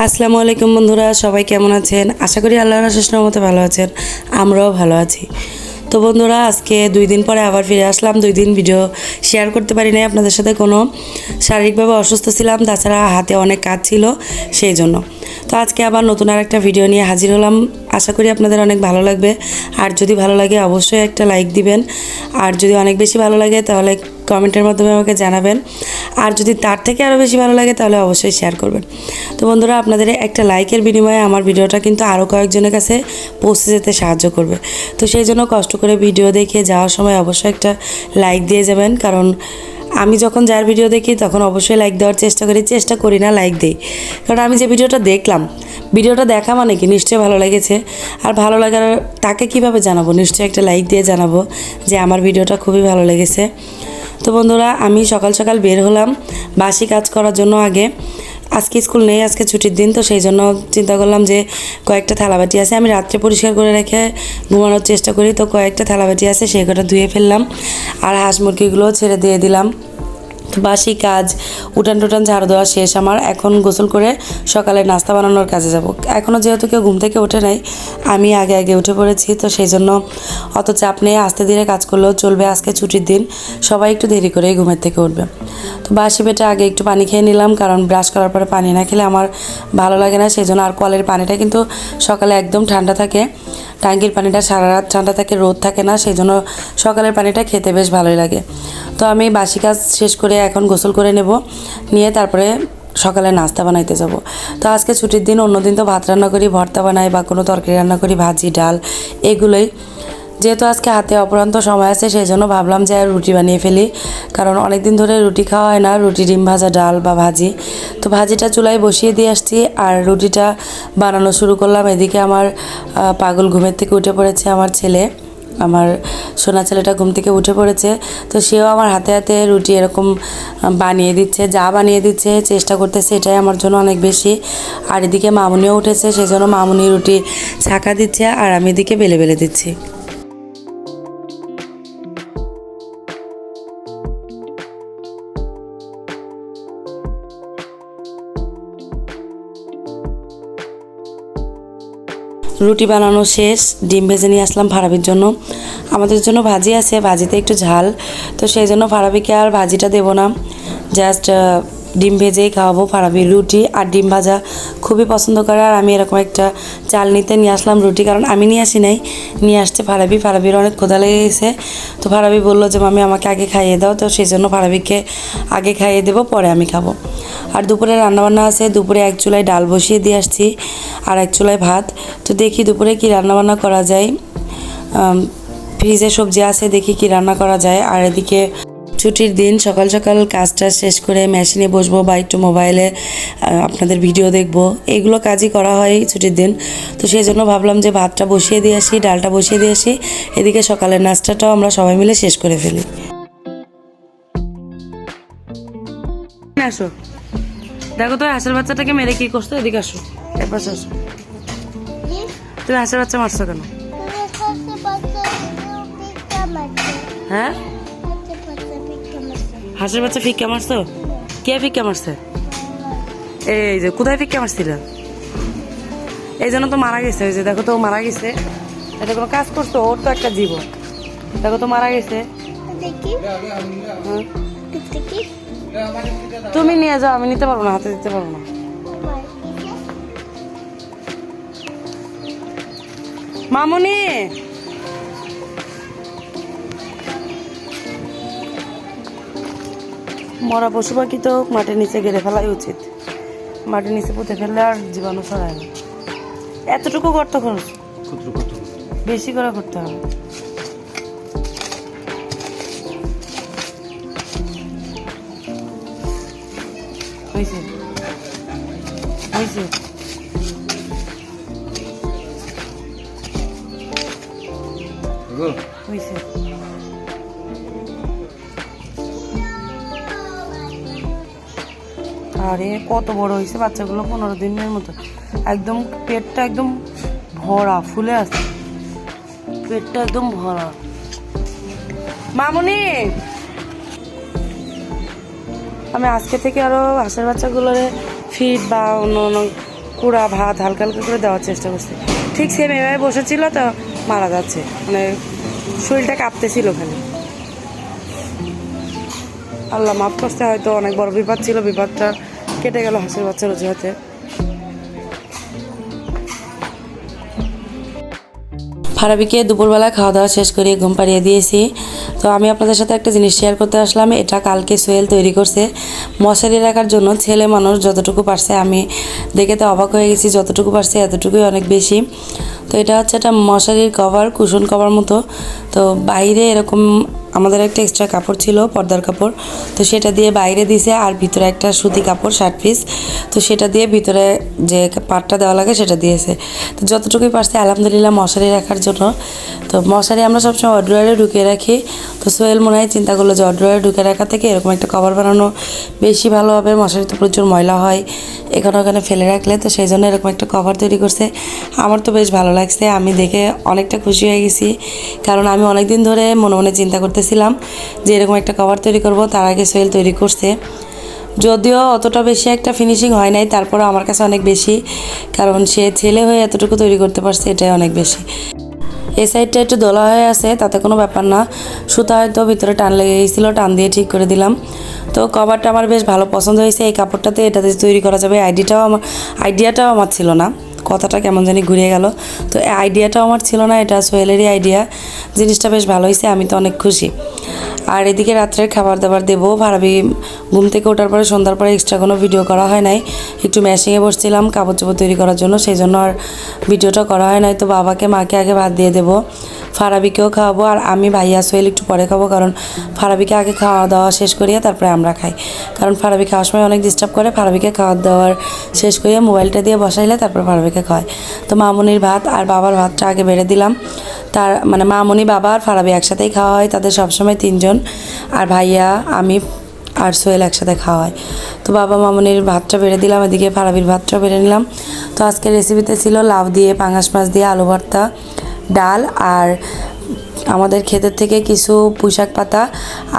আসসালামু আলাইকুম বন্ধুরা, সবাই কেমন আছেন? আশা করি আল্লাহর অশেষ রহমতে ভালো আছেন। আমরাও ভালো আছি। তো বন্ধুরা, আজকে 2 দিন পরে আবার ফিরে আসলাম। 2 দিন ভিডিও শেয়ার করতে পারি নাই আপনাদের সাথে, কোনো শারীরিকভাবে অসুস্থ ছিলাম, তাছাড়া হাতে অনেক কাজ ছিল সেই জন্য। তো আজকে আবার নতুন আর একটা ভিডিও নিয়ে হাজির হলাম। আশা করি আপনাদের অনেক ভালো লাগবে। আর যদি ভালো লাগে অবশ্যই একটা লাইক দিবেন, আর যদি অনেক বেশি ভালো লাগে তাহলে কমেন্টের মাধ্যমে আমাকে জানাবেন, আর যদি তার থেকে আরও বেশি ভালো লাগে তাহলে অবশ্যই শেয়ার করবেন। তো বন্ধুরা, আপনাদের একটা লাইকের বিনিময়ে আমার ভিডিওটা কিন্তু আরও কয়েকজনের কাছে পৌঁছে যেতে সাহায্য করবে। তো সেই জন্য কষ্ট করে ভিডিও দেখে যাওয়ার সময় অবশ্যই একটা লাইক দিয়ে যাবেন, কারণ আমি যখন যার ভিডিও দেখি তখন অবশ্যই লাইক দেওয়ার চেষ্টা করি না, লাইক দিই। কারণ আমি যে ভিডিওটা দেখলাম, ভিডিওটা দেখা মানে কি নিশ্চয়ই ভালো লেগেছে। আর ভালো লাগার তাকে কিভাবে জানাবো? নিশ্চয়ই একটা লাইক দিয়ে জানাবো যে আমার ভিডিওটা খুবই ভালো লেগেছে। তো বন্ধুরা, আমি সকাল সকাল বের হলাম বাসি কাজ করার জন্য। আজকে স্কুল নেই, আজকে ছুটির দিন, তো সেই জন্য চিন্তা করলাম যে কয়েকটা থালাবাটি আছে, আমি রাত্রে পরিষ্কার করে রেখে ঘুমানোর চেষ্টা করি। তো কয়েকটা থালাবাটি আছে, সেই কটা ধুয়ে ফেললাম, আর হাঁস মুরগিগুলোও ছেড়ে দিয়ে দিলাম। তো বাসি কাজ, উঠান টুটান ঝাড়ু দেওয়া শেষ আমার। এখন গোসল করে সকালে নাস্তা বানানোর কাজে যাব। এখনও যেহেতু কেউ ঘুম থেকে ওঠে নাই, আমি আগে উঠে পড়েছি, তো সেই জন্য অত চাপ নিয়ে আস্তে ধীরে কাজ করলেও চলবে। আজকে ছুটির দিন, সবাই একটু দেরি করেই ঘুমের থেকে উঠবে। তো বাসি পেটে আগে একটু পানি খেয়ে নিলাম, কারণ ব্রাশ করার পরে পানি না খেলে আমার ভালো লাগে না, সেই জন্য। আর কলের পানিটা কিন্তু সকালে একদম ঠান্ডা থাকে, ট্যাঙ্কির পানিটা সারা রাত ঠান্ডা থাকে, রোদ থাকে না, সেই জন্য সকালের পানিটা খেতে বেশ ভালোই লাগে। তো আমি বাসি কাজ শেষ করে এখন গোসল করে নেব, নিয়ে তারপরে সকালে নাস্তা বানাইতে যাব। তো আজকে ছুটির দিন, অন্যদিন তো ভাত রান্না করি, ভর্তা বানাই বা কোনো তরকারি রান্না করি, ভাজি ডাল এগুলোই। যেহেতু আজকে হাতে অপরান্ত সময় আছে, সেই জন্য ভাবলাম যে রুটি বানিয়ে ফেলি, কারণ অনেক দিন ধরে রুটি খাওয়া হয় না, রুটি ডিম ভাজা ডাল বা ভাজি। তো ভাজিটা চুলায় বসিয়ে দিয়ে আসছি, আর রুটিটা বানানো শুরু করলাম। এদিকে আমার পাগল ঘুমের থেকে উঠে পড়েছে, আমার ছেলে, আমার সোনা ছেলেটা ঘুম থেকে উঠে পড়েছে। তো সেও আমার হাতে হাতে রুটি এরকম বানিয়ে দিচ্ছে, যা বানিয়ে দিচ্ছে চেষ্টা করতেছে, এটাই আমার জন্য অনেক বেশি। আর এদিকে মামুনিও উঠেছে, সেই জন্য মামুনি রুটি ছাঁকা দিচ্ছে, আর আমি এদিকে বেলে বেলে দিচ্ছি। রুটি বানানো শেষ, ডিম ভেজে নিয়ে আসলাম ফারাবির জন্য। আমাদের জন্য ভাজি আছে, ভাজিতে একটু ঝাল, তো সেই জন্য ফারাবিকে আর ভাজিটা দেবো না, জাস্ট ডিম ভেজেই খাওয়াবো। ফারাবির রুটি আর ডিম ভাজা খুবই পছন্দ করে, আর আমি এরকম একটা চাল নিতে নিয়ে আসলাম রুটি, কারণ আমি নিয়ে আসি নাই, নিয়ে আসছে ফারাবির অনেক ক্ষুধা লেগে গেছে। তো ফারাবি বললো যে মামি আমাকে আগে খাইয়ে দাও, তো সেই জন্য ফারাবিকে আগে খাইয়ে দেবো, পরে আমি খাবো। আর দুপুরে রান্নাবান্না আছে, দুপুরে এক চুলায় ডাল বসিয়ে দিয়ে আসছি, আর এক চুলায় ভাত। তো দেখি দুপুরে কি রান্নাবান্না করা যায়, ফ্রিজে সবজি আছে, দেখি কি রান্না করা যায়। আর এদিকে ছুটির দিন, সকাল সকাল কাজটা শেষ করে মেশিনে বসবো বা একটু মোবাইলে আপনাদের ভিডিও দেখবো, এগুলো কাজই করা হয় ছুটির দিন। তো সেই জন্য ভাবলাম যে ভাতটা বসিয়ে দিয়ে আসি, ডালটা বসিয়ে দিয়ে আসি, এদিকে সকালের নাস্তাটাও আমরা সবাই মিলে শেষ করে ফেলি। আসো, দেখো তো হাঁসের বাচ্চাটাকে মেরে কি করছো, এদিকে আসো, এরপর আসো। তুমি হাঁসের বাচ্চা মারছো কেন? হ্যাঁ, হাঁসের বাচ্চা ফিক্কা মারছো? কে ফিক্কা মারছে? এই যে কোথায় ফিক্কা মারছিল? এই জন্য তো মারা গেছে, ওই যে দেখো তো মারা গেছে। এটা কোনো কাজ করছো? ওর তো একটা জীবন, দেখো তো মারা গেছে। তুমি নিয়ে যাও, আমি নিতে পারবো না, হাতে দিতে পারবো না। মামুনি, মরা পশু পাখি তো মাটির নিচে গেড়ে ফেলাই উচিত, মাটির নিচে পুঁতে ফেললে আর জীবাণু ছড়ায় না। এতটুকু গর্ত খরচ বেশি করে করতে হবে। হয়েছে হয়েছে, হয়েছে। আরে কত বড় হয়েছে বাচ্চাগুলো, 15 দিনের মতো। একদম পেটটা একদম ভরা, ফুলে আছে পেটটা একদম ভরা। মামুনি, আমি আজকে থেকে আরও হাঁসের বাচ্চাগুলোর ফিড বা অন্য অন্য কুড়া ভাত হালকা হালকা করে দেওয়ার চেষ্টা করছি। ঠিক সেম এভাবে বসেছিল তো মারা যাচ্ছে, মানে শরীরটা কাঁপতেছিল ওখানে। আল্লাহ মাফ করতে, হয়তো অনেক বড় বিপদ ছিল, বিপদটা কেটে গেল হাঁসের বাচ্চার অজুহাতে। ফারাবিকে দুপুরবেলা খাওয়া দাওয়া শেষ করে ঘুম পাড়িয়ে দিয়েছি। তো আমি আপনাদের সাথে একটা জিনিস শেয়ার করতে আসলাম। এটা কালকে সোহেল তৈরি করছে মশারি রাখার জন্য। ছেলে মানুষ যতটুকু পারছে, আমি দেখে তো অবাক হয়ে গেছি, যতটুকু পারছে এতটুকুই অনেক বেশি। তো এটা হচ্ছে একটা মশারির কভার, কুশন কভার মতো। তো বাইরে এরকম আমাদের একটা এক্সট্রা কাপড় ছিল, পর্দার কাপড়, তো সেটা দিয়ে বাইরে দিছে, আর ভিতরে একটা সুতি কাপড় 60 পিস, তো সেটা দিয়ে ভিতরে যে পাটটা দেওয়া লাগে সেটা দিয়েছে। তো যতটুকুই পারছে আলহামদুলিল্লাহ মশারি রাখার জন্য। তো মশারি আমরা সবসময় অড্রয়ারে ঢুকিয়ে রাখি। তো সোহেল মনে হয় চিন্তা করলো যে অড্রয়ারে ঢুকে রাখা থেকে এরকম একটা কভার বানানো বেশি ভালো হবে, মশারি তো প্রচুর ময়লা হয় এখানে ওখানে ফেলে রাখলে, তো সেই জন্য এরকম একটা কভার তৈরি করছে। আমার তো বেশ ভালো লাগছে, আমি দেখে অনেকটা খুশি হয়ে গেছি, কারণ আমি অনেক দিন ধরে মনে মনে চিন্তা করতেছিলাম যে এরকম একটা কভার তৈরি করব। তার আগে সোহেল তৈরি করছে, যদিও অতটা বেশি একটা ফিনিশিং হয় নাই, তারপরও আমার কাছে অনেক বেশি, কারণ সে ছেলে হয়ে এতটুকু তৈরি করতে পারছে, এটাই অনেক বেশি। এই সাইডটা একটু দোলা হয়ে আছে, তাতে কোনো ব্যাপার না, সুতা হয়তো ভিতরে টান লেগে গেছিলো, টান দিয়ে ঠিক করে দিলাম। তো কভারটা আমার বেশ ভালো পছন্দ হয়েছে, এই কাপড়টাতে এটাতে তৈরি করা যাবে। আইডিয়াটাও আমার ছিল না, কথাটা কেমন জানি ঘুরিয়ে গেল। তো আইডিয়াটাও আমার ছিল না, এটা সোহেলেরই আইডিয়া। জিনিসটা বেশ ভালো হয়েছে, আমি তো অনেক খুশি। আর এদিকে রাত্রের খাবার দাবার দেবো। ভারাবি ঘুম থেকে ওঠার পরে সন্ধ্যার পরে এক্সট্রা কোনো ভিডিও করা হয় নাই, একটু ম্যাশিংয়ে বসছিলাম কাপড় চোপড় তৈরি করার জন্য, সেই জন্য আর ভিডিওটা করা হয় নাই। তো বাবাকে মাকে আগে ভাত দিয়ে দেবো, ফারাবিকেও খাওয়াবো, আর আমি ভাইয়া সোহেল একটু পরে খাবো, কারণ ফারাবিকে আগে খাওয়া দাওয়া শেষ করিয়ে তারপরে আমরা খাই, কারণ ফারাবি খাওয়ার সময় অনেক ডিস্টার্ব করে। ফারাবিকে খাওয়া দাওয়ার শেষ করিয়ে মোবাইলটা দিয়ে বসাইলে তারপর ফারাবিকে খাওয়ায়। তো মামনির ভাত আর বাবার ভাতটা আগে বেড়ে দিলাম। তার মানে মামনি, বাবা আর ফারাবি একসাথেই খাওয়া হয়, তাদের সবসময় 3 জন, আর ভাইয়া আমি আর সোহেল একসাথে খাওয়া হয়। তো বাবা মামনির ভাতটা বেড়ে দিলাম, এদিকে ফারাবির ভাতটা বেড়ে নিলাম। তো আজকের রেসিপিতে ছিল লাউ দিয়ে, পাঙাশ মাছ দিয়ে আলু ভর্তা, ডাল, আর আমাদের ক্ষেতের থেকে কিছু পুঁইশাক পাতা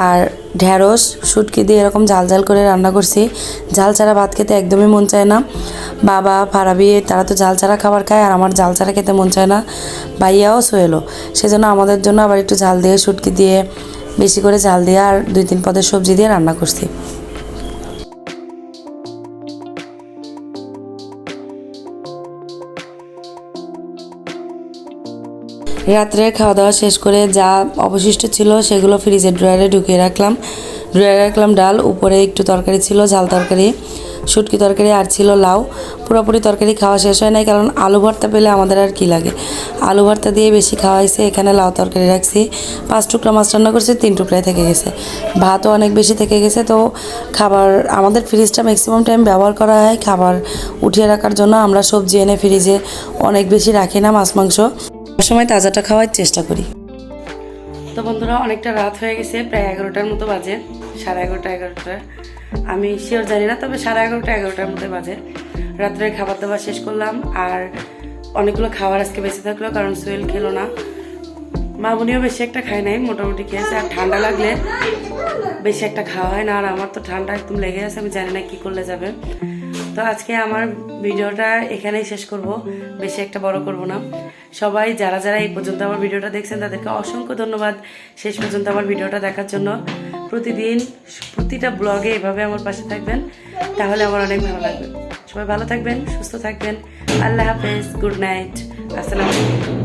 আর ঢেঁড়স শুটকি দিয়ে এরকম ঝাল ঝাল করে রান্না করছি। ঝাল ছাড়া ভাত খেতে একদমই মন চায় না। বাবা ফারাবি তারা তো ঝাল ছাড়া খাবার খায়, আর আমার ঝাল ছাড়া খেতে মন চায় না, ভাইয়াও সোহেলও। সেজন্য আমাদের জন্য আবার একটু ঝাল দিয়ে, শুটকি দিয়ে, বেশি করে ঝাল দিয়ে আর 2-3 পদের সবজি দিয়ে রান্না করছি। রাত্রে খাওয়া দাওয়া শেষ করে যা অবশিষ্ট ছিল সেগুলো ফ্রিজের ড্রয়ারে ঢুকিয়ে রাখলাম। ড্রয়ারে রাখলাম ডাল, উপরে একটু তরকারি ছিল, ঝাল তরকারি, শুটকি তরকারি, আর ছিল লাউ। পুরোপুরি তরকারি খাওয়া শেষ হয় নাই, কারণ আলু ভর্তা পেলে আমাদের আর কি লাগে, আলু ভর্তা দিয়ে বেশি খাওয়া হয়েছে। এখানে লাউ তরকারি রাখছি, 5 টুকরা মাছ রান্না করছি, 3 টুকরায় থেকে গেছে, ভাতও অনেক বেশি থেকে গেছে। তো খাবার আমাদের ফ্রিজটা ম্যাক্সিমাম টাইম ব্যবহার করা হয় খাবার উঠিয়ে রাখার জন্য। আমরা সবজি এনে ফ্রিজে অনেক বেশি রাখি না, মাছ মাংস সময় তাজাটা খাওয়ার চেষ্টা করি। তো বন্ধুরা অনেকটা রাত হয়ে গেছে, প্রায় 11টার মতো বাজে, 11:30 আমি শিওর জানি না, তবে 11:30-11টার মতো বাজে। রাত্রে খাবার দাবার শেষ করলাম, আর অনেকগুলো খাবার আজকে বেঁচে থাকলো, কারণ সোহেল খেলো না, মামুনিও বেশি একটা খায় নাই, মোটামুটি খেয়েছে। আর ঠান্ডা লাগলে বেশি একটা খাওয়া হয় না, আর আমার তো ঠান্ডা একদম লেগে আছে, আমি জানি না কি করলে যাবে। তো আজকে আমার ভিডিওটা এখানেই শেষ করব, বেশি একটা বড় করব না। সবাই যারা যারা এই পর্যন্ত আমার ভিডিওটা দেখছেন তাদেরকে অসংখ্য ধন্যবাদ শেষ পর্যন্ত আমার ভিডিওটা দেখার জন্য। প্রতিদিন প্রতিটা ব্লগে এভাবে আমার পাশে থাকবেন, তাহলে আমার অনেক ভালো লাগবে। সবাই ভালো থাকবেন, সুস্থ থাকবেন। আল্লাহ হাফেজ, গুড নাইট, আসসালামু আলাইকুম।